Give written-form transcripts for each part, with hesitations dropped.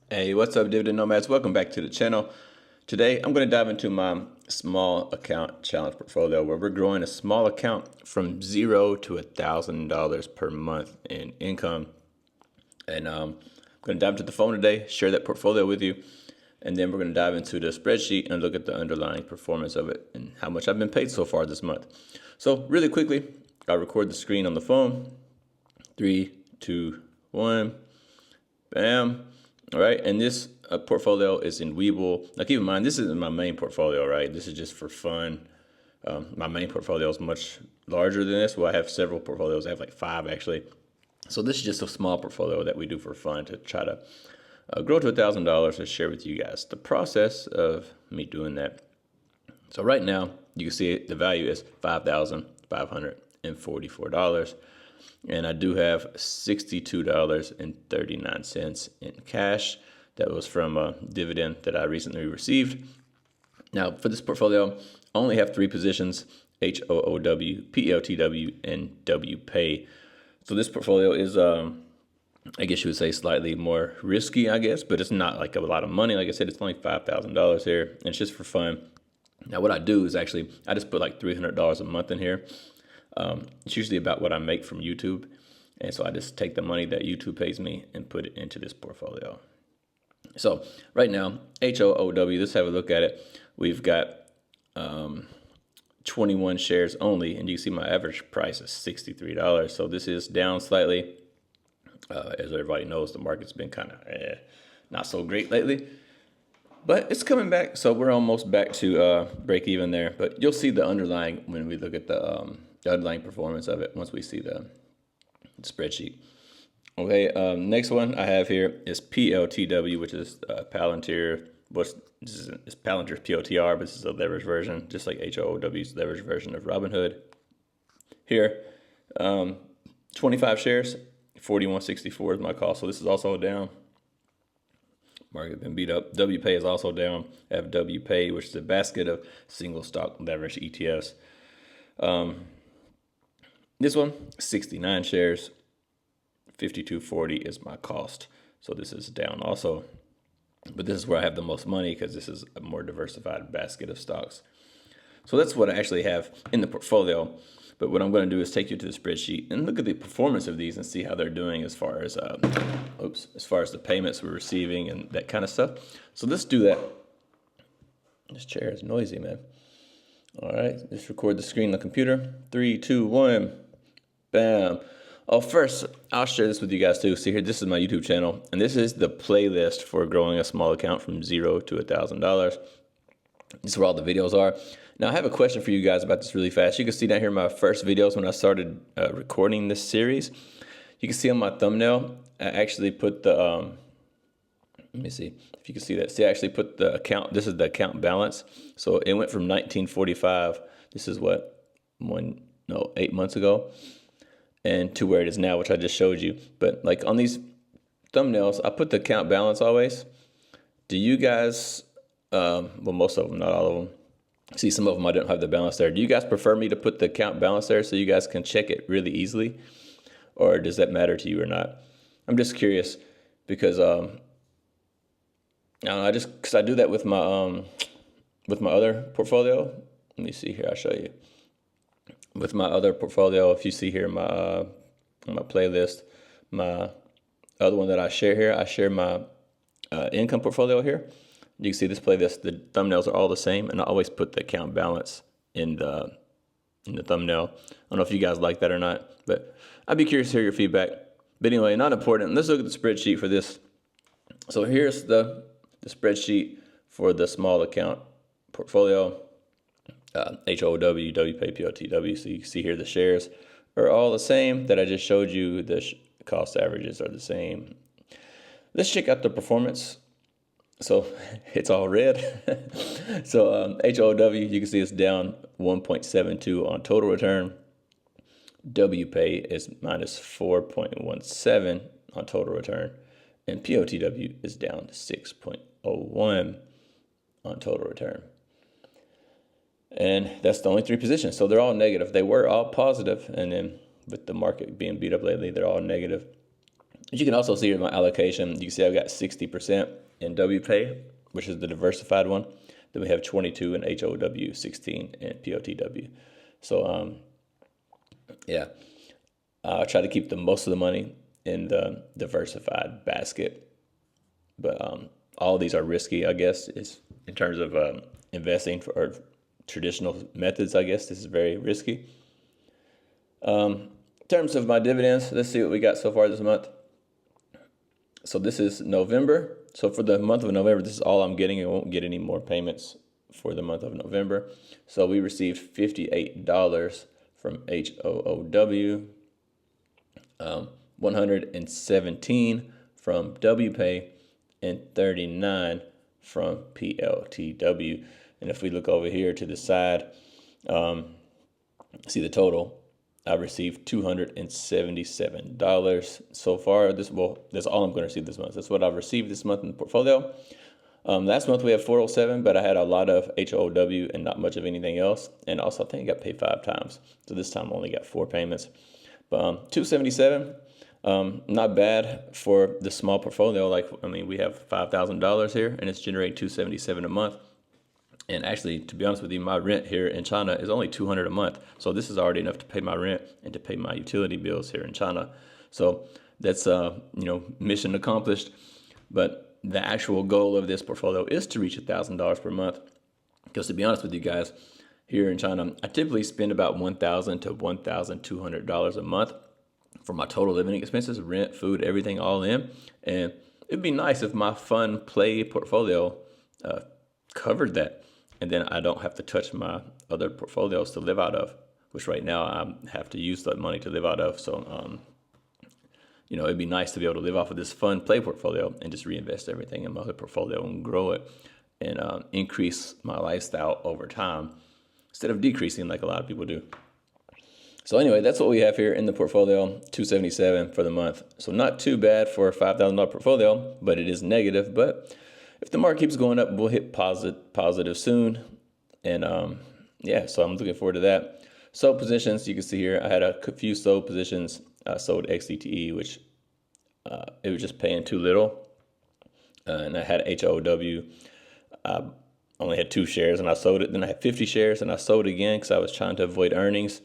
Hey, what's up, Dividend Nomads? Welcome back to the channel. Today, I'm going to dive into my small account challenge portfolio where we're growing a small account from $0 to $1,000 per month in income. And I'm going to dive into the phone today, share that portfolio with you, and then we're going to dive into the spreadsheet and look at the underlying performance of it and how much I've been paid so far this month. So really quickly, I'll record the screen on the phone. 3, 2, 1, bam. All right, and this portfolio is in Weebull. Now keep in mind, this isn't my main portfolio, right? This is just for fun. My main portfolio is much larger than this. Well, I have several portfolios. I have like 5 actually. So this is just a small portfolio that we do for fun to try to grow to $1,000 to share with you guys the process of me doing that. So right now, you can see the value is $5,544. And I do have $62.39 in cash. That was from a dividend that I recently received. Now, for this portfolio, I only have 3 positions: HOOW, PLTW, and WPay. So this portfolio is, I guess you would say, slightly more risky, I guess, but it's not like a lot of money. Like I said, it's only $5,000 here, and it's just for fun. Now, what I do is actually, I just put like $300 a month in here. It's usually about what I make from YouTube. And so I just take the money that YouTube pays me and put it into this portfolio. So right now, HOOW, let's have a look at it. We've got 21 shares only, and you can see my average price is $63. So this is down slightly. As everybody knows, the market's been kind of not so great lately. But it's coming back, so we're almost back to break even there. But you'll see the underlying when we look at the underlying performance of it once we see the spreadsheet. Okay, next one I have here is PLTW, which is Palantir. It's Palantir's POTR, but this is a leverage version, just like HOOW's leverage version of Robinhood. Here, 25 shares, 41.64 is my cost. So this is also down. Market been beat up. WPay is also down. I have WPay, which is a basket of single stock leverage ETFs. This one, 69 shares, 52.40 is my cost. So this is down also. But this is where I have the most money because this is a more diversified basket of stocks. So that's what I actually have in the portfolio. But what I'm going to do is take you to the spreadsheet and look at the performance of these and see how they're doing as far as the payments we're receiving and that kind of stuff. So let's do that. This chair is noisy, man. All right, let's record the screen on the computer. 3, 2, 1, bam. Oh, first, I'll share this with you guys too. See here, this is my YouTube channel, and this is the playlist for growing a small account from $0 to $1,000. This is where all the videos are. Now, I have a question for you guys about this really fast. You can see down here my first videos when I started recording this series. You can see on my thumbnail, I actually put the, let me see if you can see that. See, I actually put the account, this is the account balance. So it went from 1945, this is what, 8 months ago, and to where it is now, which I just showed you. But like on these thumbnails, I put the account balance always. Do you guys, well, most of them, not all of them. See, some of them I don't have the balance there. Do you guys prefer me to put the account balance there so you guys can check it really easily? Or does that matter to you or not? I'm just curious because I don't know, because I do that with my other portfolio. Let me see here, I'll show you. With my other portfolio, if you see here my playlist, my other one that I share here, I share my income portfolio here. You can see this playlist, the thumbnails are all the same, and I always put the account balance in the thumbnail. I don't know if you guys like that or not, but I'd be curious to hear your feedback. But anyway, not important. Let's look at the spreadsheet for this. So here's the spreadsheet for the small account portfolio, HOOW, WPay, PLTW. So you can see here the shares are all the same that I just showed you. The cost averages are the same. Let's check out the performance. So it's all red. So HOOW, you can see it's down 1.72 on total return. WPay is minus 4.17 on total return. And POTW is down to 6.01 on total return. And that's the only 3 positions. So they're all negative. They were all positive, and then with the market being beat up lately, they're all negative. As you can also see in my allocation, you can see I've got 60% in WPay, which is the diversified one. Then we have 22 in HOW, 16 in POTW. So yeah, I try to keep the most of the money in the diversified basket. But all of these are risky, I guess, is in terms of investing or traditional methods. I guess this is very risky. In terms of my dividends, let's see what we got so far this month. So this is November. So for the month of November, this is all I'm getting. I won't get any more payments for the month of November. So we received $58 from HOOW, 117 from WPay, and 39 from PLTW. And if we look over here to the side, see the total. I received $277 so far. That's all I'm going to receive this month. That's what I've received this month in the portfolio. Last month we had 407, but I had a lot of HOW and not much of anything else. And also I think I got paid 5 times. So this time I only got 4 payments. But 277, not bad for the small portfolio. Like, I mean, we have $5,000 here and it's generating 277 a month. And actually, to be honest with you, my rent here in China is only $200 a month. So this is already enough to pay my rent and to pay my utility bills here in China. So that's, mission accomplished. But the actual goal of this portfolio is to reach $1,000 per month. Because to be honest with you guys, here in China, I typically spend about $1,000 to $1,200 a month for my total living expenses, rent, food, everything all in. And it'd be nice if my fun play portfolio covered that. And then I don't have to touch my other portfolios to live out of, which right now I have to use that money to live out of. So, it'd be nice to be able to live off of this fun play portfolio and just reinvest everything in my other portfolio and grow it and increase my lifestyle over time instead of decreasing like a lot of people do. So anyway, that's what we have here in the portfolio, 277 for the month. So not too bad for a $5,000 portfolio, but it is negative. But if the market keeps going up, we'll hit positive soon. And so I'm looking forward to that. Sold positions, you can see here, I had a few sold positions. I sold XDTE, which it was just paying too little. And I had HOW. I only had 2 shares and I sold it. Then I had 50 shares and I sold again because I was trying to avoid earnings.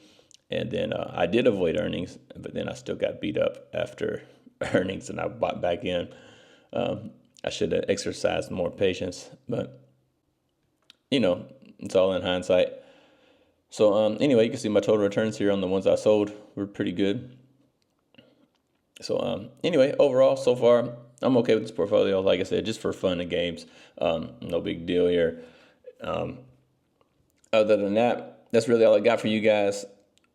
And then I did avoid earnings, but then I still got beat up after earnings and I bought back in. I should have exercised more patience, but it's all in hindsight. So anyway, you can see my total returns here on the ones I sold were pretty good. So anyway, overall, so far, I'm okay with this portfolio. Like I said, just for fun and games. No big deal here. Other than that, that's really all I got for you guys.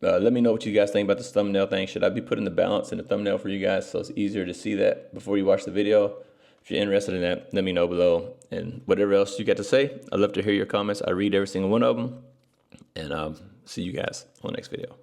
Let me know what you guys think about this thumbnail thing. Should I be putting the balance in the thumbnail for you guys so it's easier to see that before you watch the video? If you're interested in that, let me know below. And whatever else you got to say, I'd love to hear your comments. I read every single one of them. And see you guys on the next video.